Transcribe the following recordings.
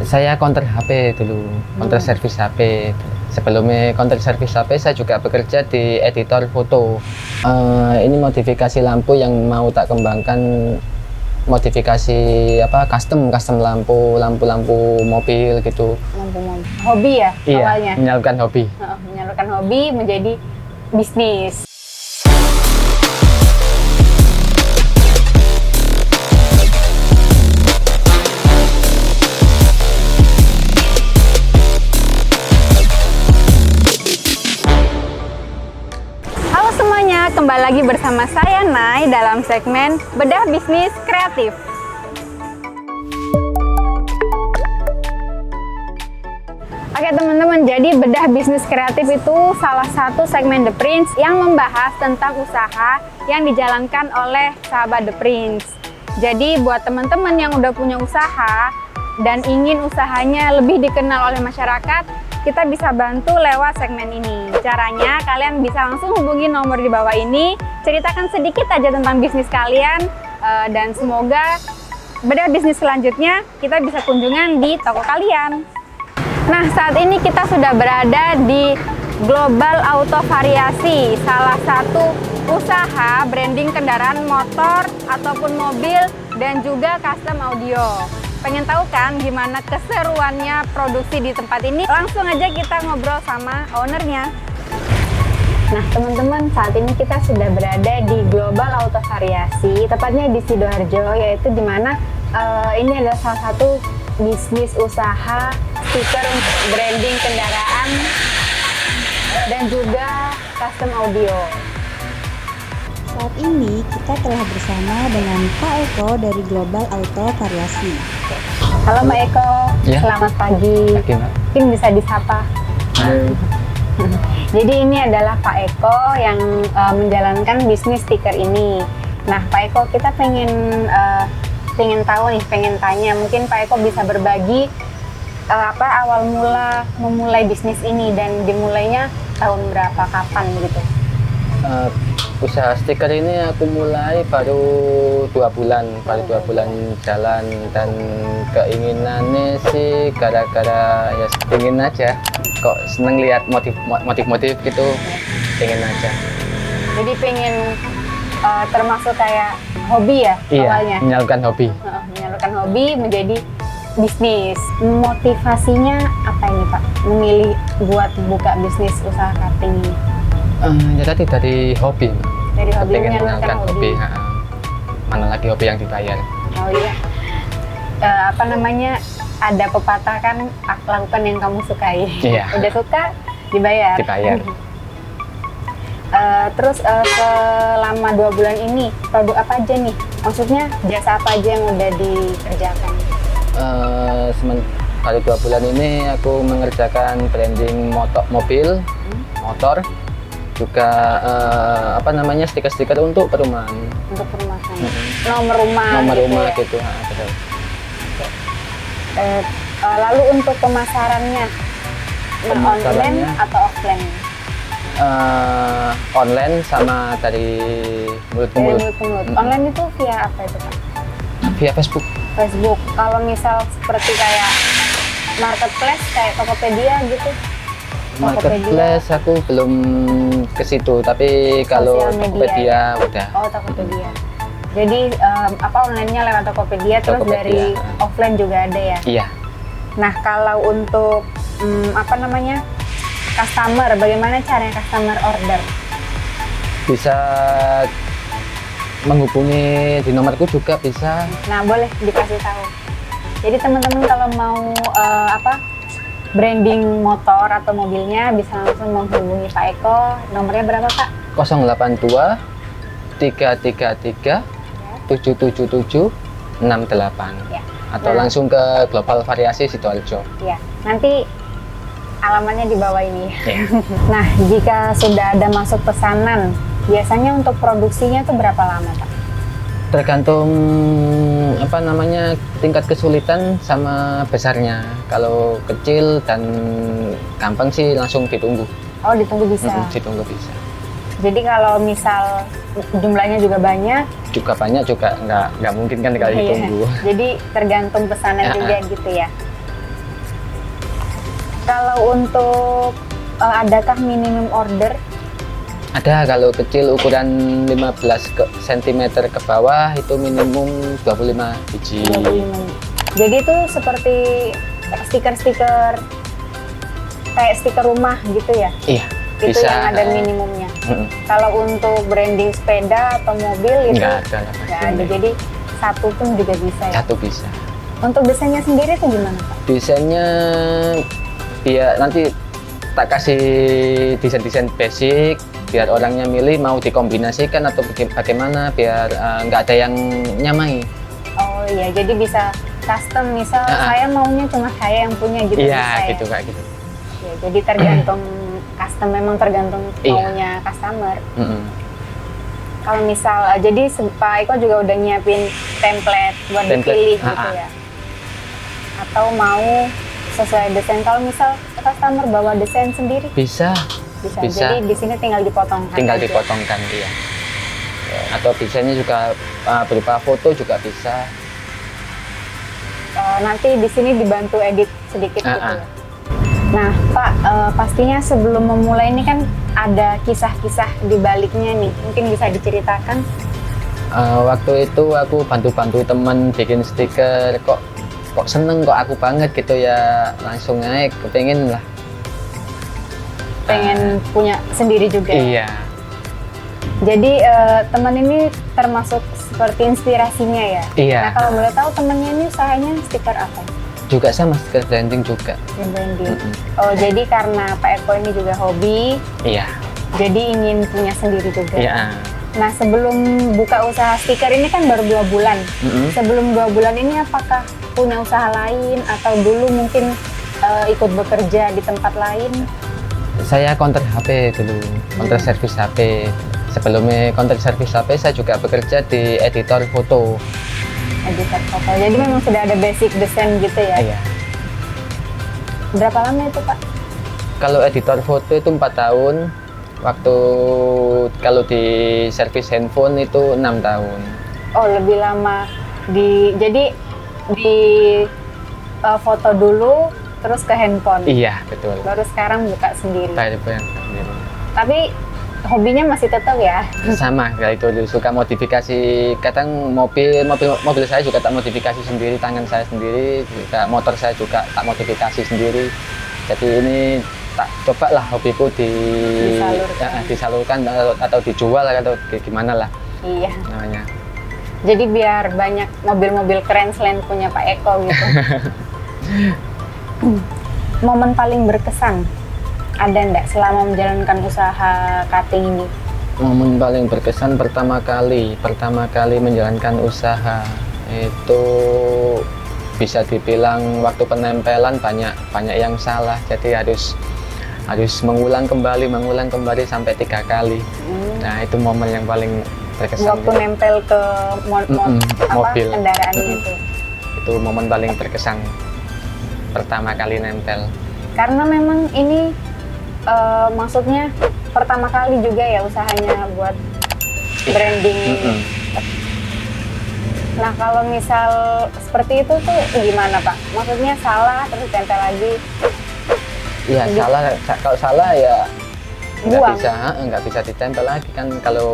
Saya counter HP dulu, counter service HP. Sebelumnya counter service HP saya juga bekerja di editor foto. Ini modifikasi lampu yang mau tak kembangkan, modifikasi custom lampu mobil gitu. Lampu mobil. Hobi ya awalnya? Iya, menyalurkan hobi. Menyalurkan hobi menjadi bisnis. Kembali lagi bersama saya Nay dalam segmen Bedah Bisnis Kreatif. Oke teman-teman, jadi Bedah Bisnis Kreatif itu salah satu segmen The Prince yang membahas tentang usaha yang dijalankan oleh sahabat The Prince. Jadi buat teman-teman yang udah punya usaha dan ingin usahanya lebih dikenal oleh masyarakat, kita bisa bantu lewat segmen ini. Caranya, kalian bisa langsung hubungi nomor di bawah ini, ceritakan sedikit aja tentang bisnis kalian, dan semoga bedah bisnis selanjutnya kita bisa kunjungan di toko kalian. Nah, saat ini kita sudah berada di Global Auto Variasi, salah satu usaha branding kendaraan motor ataupun mobil dan juga custom audio. Pengen tahu kan gimana keseruannya produksi di tempat ini? Langsung aja kita ngobrol sama ownernya. Nah teman-teman, saat ini kita sudah berada di Global Auto Variasi, tepatnya di Sidoarjo, yaitu dimana ini adalah salah satu bisnis usaha stiker untuk branding kendaraan dan juga custom audio. Saat ini kita telah bersama dengan Pak Eko dari Global Auto Variasi. Halo Mbak Eko, Ya. Selamat pagi. Mungkin bisa disapa. Jadi ini adalah Pak Eko yang menjalankan bisnis stiker ini. Nah Pak Eko, kita pengen tahu nih, pengen tanya, mungkin Pak Eko bisa berbagi awal mula memulai bisnis ini dan dimulainya tahun berapa, kapan gitu? Usaha stiker ini aku mulai baru 2 bulan, jalan, dan keinginannya sih gara-gara ya ingin aja, kok seneng lihat motif gitu, ingin aja. Jadi pengen termasuk kayak hobi ya awalnya? Iya, menyalurkan hobi. Menyalurkan hobi menjadi bisnis. Motivasinya apa ini Pak? Memilih buat buka bisnis usaha karting ini? Ya tadi dari hobi. Dari hobi, pengen menyalurkan hobi. Mana lagi hobi yang dibayar? Oh iya. Ada pepatah kan, lakukan yang kamu sukai. Iya. Udah suka, dibayar. Dibayar. Terus selama 2 bulan ini produk apa aja nih? Maksudnya jasa apa aja yang udah dikerjakan? Kali 2 bulan ini aku mengerjakan branding mobil, motor, juga stiker-stiker untuk perumahan. Untuk perumahan. Nomor rumah gitu. Betul. Lalu untuk pemasarannya online atau offline? Online sama dari mulut ke mulut. Online itu via apa itu Pak? Via Facebook. Kalau misal seperti kayak marketplace kayak Tokopedia gitu? Marketplace aku belum ke situ, tapi kalau Tokopedia udah. Oh, Tokopedia. Jadi online-nya lewat Tokopedia, terus dari offline juga ada ya? Iya. Nah, kalau untuk customer, bagaimana caranya customer order? Bisa menghubungi di nomorku juga bisa. Nah, boleh dikasih tahu. Jadi teman-teman kalau mau branding motor atau mobilnya bisa langsung menghubungi Pak Eko. Nomornya berapa Pak? 082 333 777 68 ya. Atau langsung ke Global Variasi Sidoarjo. Ya, nanti alamannya di bawah ini. Ya. Nah, jika sudah ada masuk pesanan, biasanya untuk produksinya itu berapa lama Pak? Tergantung tingkat kesulitan sama besarnya. Kalau kecil dan gampang sih langsung ditunggu. Oh, ditunggu bisa. Ditunggu bisa. Jadi kalau misal jumlahnya juga banyak juga nggak mungkin kan kali ditunggu. Jadi tergantung pesanan juga gitu ya. Kalau untuk adakah minimum order? Ada, kalau kecil ukuran 15 cm ke bawah itu minimum 25 biji. 25. Jadi itu seperti stiker-stiker kayak stiker rumah gitu ya? Iya, Itu bisa. yang ada minimumnya. Mm-mm. Kalau untuk branding sepeda atau mobil itu Nggak ada lah, nggak ada. Jadi satu pun juga bisa ya? satu bisa. Untuk desainnya sendiri itu gimana Pak? Desainnya biar nanti tak kasih desain-desain basic biar orangnya milih mau dikombinasikan atau bagaimana biar nggak ada yang nyamai. Oh iya, jadi bisa custom, misal saya maunya cuma saya yang punya gitu. Iya, bisa gitu ya? kayak gitu. Ya, jadi tergantung custom, memang tergantung Iya. maunya customer. Mm-mm. Kalau misal, jadi Pak Eko juga udah nyiapin template buat dipilih gitu ya? Atau mau sesuai desain? Kalau misal customer bawa desain sendiri? Bisa. Jadi di sini tinggal dipotongkan. Tinggal aja. dipotongkan, iya. Atau desainnya juga berupa foto juga bisa. Nanti di sini dibantu edit sedikit gitu ya. Nah Pak, pastinya sebelum memulai ini kan ada kisah-kisah di baliknya nih, mungkin bisa diceritakan? Waktu itu aku bantu-bantu teman bikin stiker, kok seneng, kok aku banget gitu ya, langsung naik, kepengen lah. Pengen punya sendiri juga? Iya. Jadi teman ini termasuk seperti inspirasinya ya? Iya. Nah kalau boleh tahu temennya ini usahanya stiker apa? Juga sama, stiker branding juga. Branding. Mm-mm. Oh jadi karena Pak Eko ini juga hobi, Iya. jadi ingin punya sendiri juga? Iya. Nah sebelum buka usaha stiker ini kan baru 2 bulan. Mm-mm. Sebelum 2 bulan ini apakah punya usaha lain atau dulu mungkin ikut bekerja di tempat lain? Saya counter HP dulu, counter service HP. Sebelumnya counter service HP saya juga bekerja di editor foto. Editor foto. Jadi memang sudah ada basic desain gitu ya? Iya. Berapa lama itu Pak? Kalau editor foto itu 4 tahun. Waktu kalau di servis handphone itu 6 tahun. Oh lebih lama jadi di foto dulu terus ke handphone. Iya, betul. Baru sekarang buka sendiri. Saya bukan sendiri. Tapi hobinya masih tetap ya? Sama kayak itu, suka modifikasi, kadang mobil saya juga tak modifikasi sendiri, tangan saya sendiri, juga motor saya juga tak modifikasi sendiri. Jadi ini tak coba lah hobiku disalurkan atau dijual atau gimana lah Iya. namanya. Jadi biar banyak mobil-mobil keren selain punya Pak Eko gitu. Momen paling berkesan ada enggak selama menjalankan usaha cutting ini? Momen paling berkesan pertama kali menjalankan usaha itu bisa dibilang waktu penempelan banyak yang salah, jadi harus mengulang kembali sampai 3 kali. Nah itu momen yang paling berkesan. Waktu nempel ke mobil kendaraan itu momen paling berkesan pertama kali nempel. Karena memang ini maksudnya pertama kali juga ya usahanya buat branding. Nah kalau misal seperti itu tuh gimana Pak? Maksudnya salah terus tempel lagi? Iya salah, kalau salah ya Buang. nggak bisa ditempel lagi kan, kalau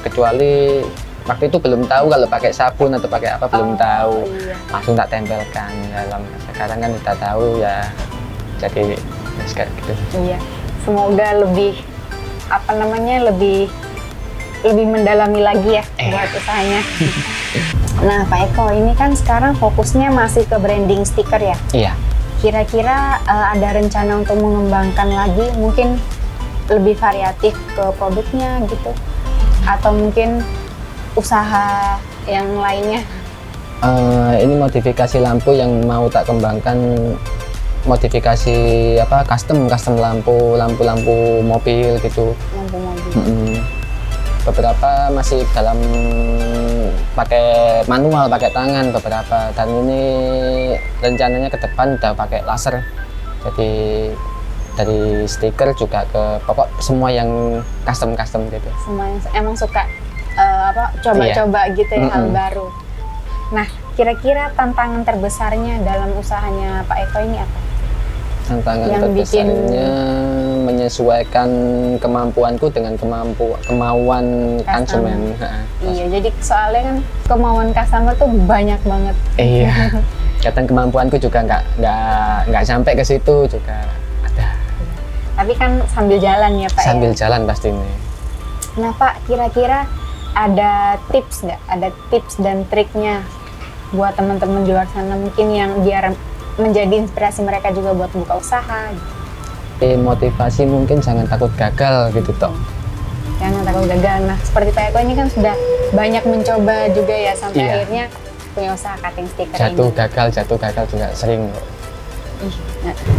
kecuali waktu itu belum tahu kalau pakai sabun atau pakai apa, belum tahu. Iya. Langsung tak tempelkan dalam. Sekarang kan kita tahu ya, jadi kayak gitu. Iya, semoga lebih lebih mendalami lagi ya buat usahanya. Nah Pak Eko ini kan sekarang fokusnya masih ke branding stiker ya? Iya. Kira-kira ada rencana untuk mengembangkan lagi, mungkin lebih variatif ke produknya gitu, atau mungkin usaha yang lainnya? Ini modifikasi lampu yang mau tak kembangkan, modifikasi custom lampu mobil gitu. Lampu mobil. Beberapa masih dalam pakai manual, pakai tangan beberapa, dan ini rencananya ke depan udah pakai laser. Jadi dari stiker juga ke pokok semua yang custom gitu. Semua yang emang suka coba-coba gitu ya, hal baru. Nah kira-kira tantangan terbesarnya dalam usahanya Pak Eko ini apa? Tantangan yang bikin terbesarnya menyesuaikan kemampuanku dengan kemauan konsumen. iya, jadi soalnya kan kemauan customer tuh banyak banget. Iya. Kadang kemampuanku juga nggak sampai ke situ juga ada. Tapi kan sambil jalan ya Pak. Sambil ya? jalan pasti nih. Nah Pak, kira-kira ada tips nggak? Ada tips dan triknya buat teman-teman di luar sana mungkin yang biar menjadi inspirasi mereka juga buat buka usaha gitu. Motivasi mungkin jangan takut gagal gitu toh. Jangan takut gagal. Nah seperti Pak Eko ini kan sudah banyak mencoba juga ya sampai Iya. akhirnya punya usaha cutting sticker Jatuh ini. gagal juga sering kok.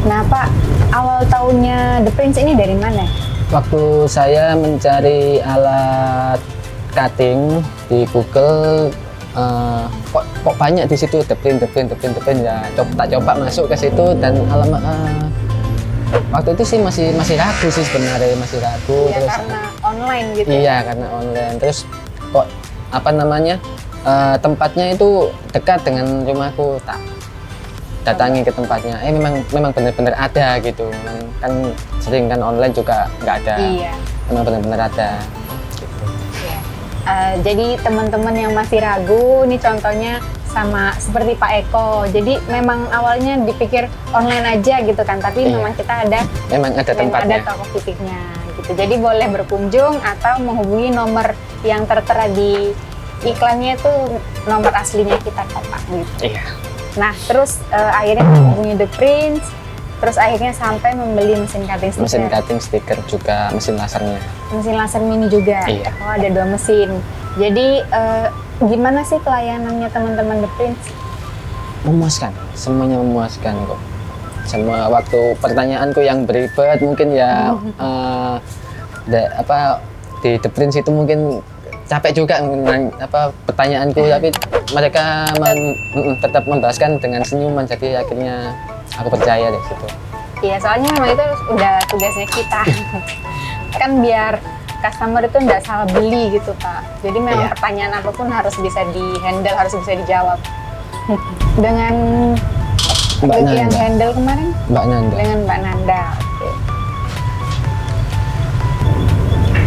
Nah Pak, awal tahunnya The Prince ini dari mana? Waktu saya mencari alat cutting di Google, kok banyak di situ The Print ya. Tak coba masuk ke situ dan alamak, waktu itu sih masih ragu sih sebenarnya, masih ragu. Ya Terus karena online gitu. iya, karena online. Terus kok apa namanya, tempatnya itu dekat dengan rumahku, tak datangi ke tempatnya. Memang benar-benar ada gitu. Memang kan sering kan online juga nggak ada. Iya. Memang benar-benar ada. Iya. Jadi teman-teman yang masih ragu, ini contohnya sama seperti Pak Eko. Jadi memang awalnya dipikir online aja gitu kan, tapi Iya. memang kita ada Memang ada tempatnya. ada toko fisiknya gitu. Jadi boleh berkunjung atau menghubungi nomor yang tertera di iklannya itu nomor aslinya kita kok Pak gitu. Iya. Nah terus akhirnya menghubungi The Prince, terus akhirnya sampai membeli mesin cutting sticker. Mesin cutting stiker juga mesin lasernya. Mesin laser mini juga. Iya. Oh ada 2 mesin. Jadi gimana sih pelayanannya teman-teman The Prince? Memuaskan, semuanya memuaskan kok. Semua waktu pertanyaanku yang beribad mungkin ya di The Prince itu mungkin capek juga pertanyaanku, tapi mereka tetap membahaskan dengan senyuman, jadi akhirnya aku percaya deh situ. Iya soalnya memang itu udah tugasnya kita. Kan biar customer itu nggak salah beli gitu Pak. Jadi memang Iya. pertanyaan apapun harus bisa di-handle, harus bisa dijawab. Dengan Mbak yang Nanda. handle kemarin? Mbak Nanda. Dengan Mbak Nanda. Oke.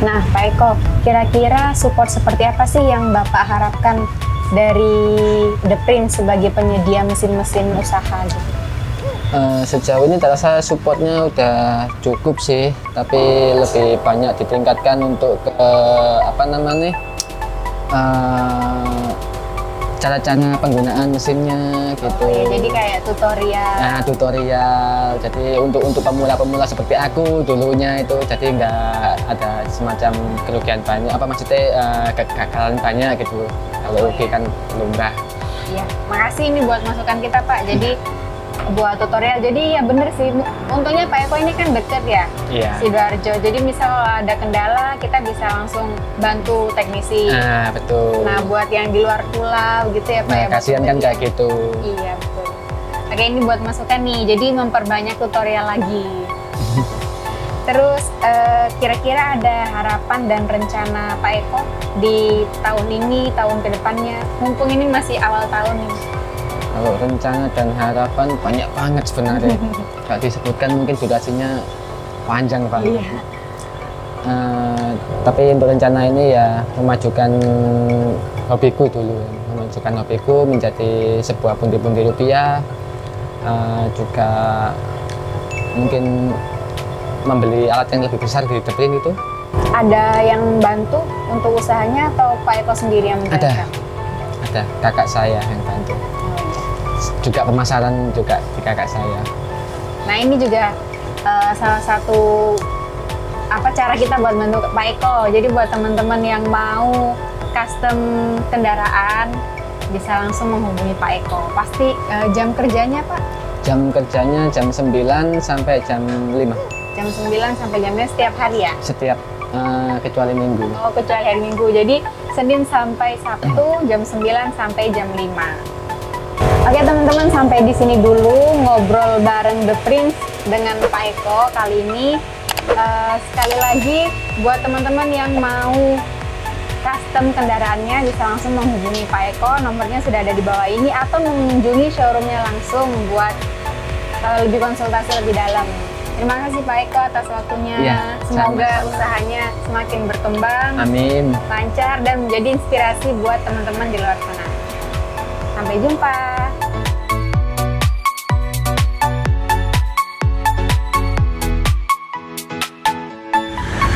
Nah, Pak Eko, kira-kira support seperti apa sih yang Bapak harapkan dari The Prince sebagai penyedia mesin-mesin usaha gitu? Sejauh ini terasa supportnya udah cukup sih, tapi lebih banyak ditingkatkan untuk ke cara-cara penggunaan mesinnya gitu. Oh, ya, jadi kayak tutorial. Nah, tutorial. Jadi untuk pemula-pemula seperti aku dulunya itu, jadi nggak ada semacam kerugian banyak. Maksudnya kegagalan banyak gitu. Kalau rugi kan lumrah. Iya, makasih ini buat masukan kita Pak. Jadi buat tutorial. Jadi ya bener sih. Untungnya Pak Eko ini kan deket ya, Iya. Sidoarjo. Jadi misal ada kendala kita bisa langsung bantu teknisi. Nah, betul. Nah buat yang di luar pulau gitu ya Pak Nah, ya. buat kasihan kan pembeli. kayak gitu. Iya betul. Oke ini buat masukan nih. Jadi memperbanyak tutorial lagi. Terus kira-kira ada harapan dan rencana Pak Eko di tahun ini, tahun kedepannya. Mumpung ini masih awal tahun nih. Kalau rencana dan harapan banyak banget sebenarnya. Kalau disebutkan mungkin durasinya panjang banget. Iya. Tapi untuk rencana ini ya memajukan hobiku dulu, memajukan hobiku menjadi sebuah pundi-pundi rupiah. Juga mungkin membeli alat yang lebih besar di The Print itu. Ada yang bantu untuk usahanya atau Pak Eko sendiri yang menjalankan? Ada kakak saya yang bantu. Juga pemasaran juga di kakak saya. Nah ini juga salah satu cara kita buat bantu Pak Eko. Jadi buat teman-teman yang mau custom kendaraan bisa langsung menghubungi Pak Eko. Pasti jam kerjanya Pak? Jam kerjanya jam 9 sampai jam 5 Jam 9 sampai jam 5 setiap hari ya? setiap kecuali minggu. Oh kecuali hari Minggu. Jadi Senin sampai Sabtu jam 9 sampai jam 5. Oke teman-teman, sampai di sini dulu ngobrol bareng The Prince dengan Pak Eko kali ini. Sekali lagi buat teman-teman yang mau custom kendaraannya bisa langsung menghubungi Pak Eko, nomornya sudah ada di bawah ini, atau mengunjungi showroomnya langsung buat kalau lebih konsultasi lebih dalam. Terima kasih Pak Eko atas waktunya. Iya, Semoga sama-sama. usahanya semakin berkembang, Amin. lancar, dan menjadi inspirasi buat teman-teman di luar sana. Sampai jumpa.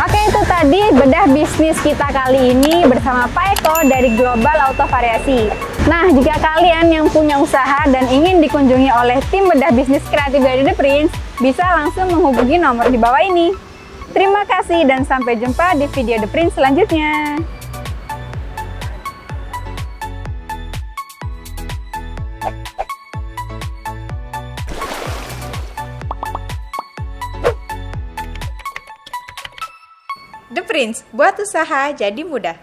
Oke, itu tadi bedah bisnis kita kali ini bersama Pak Eko dari Global Auto Variasi. Nah, jika kalian yang punya usaha dan ingin dikunjungi oleh tim bedah bisnis kreatif dari The Prince, bisa langsung menghubungi nomor di bawah ini. Terima kasih dan sampai jumpa di video The Prince selanjutnya. The Prince, buat usaha jadi mudah.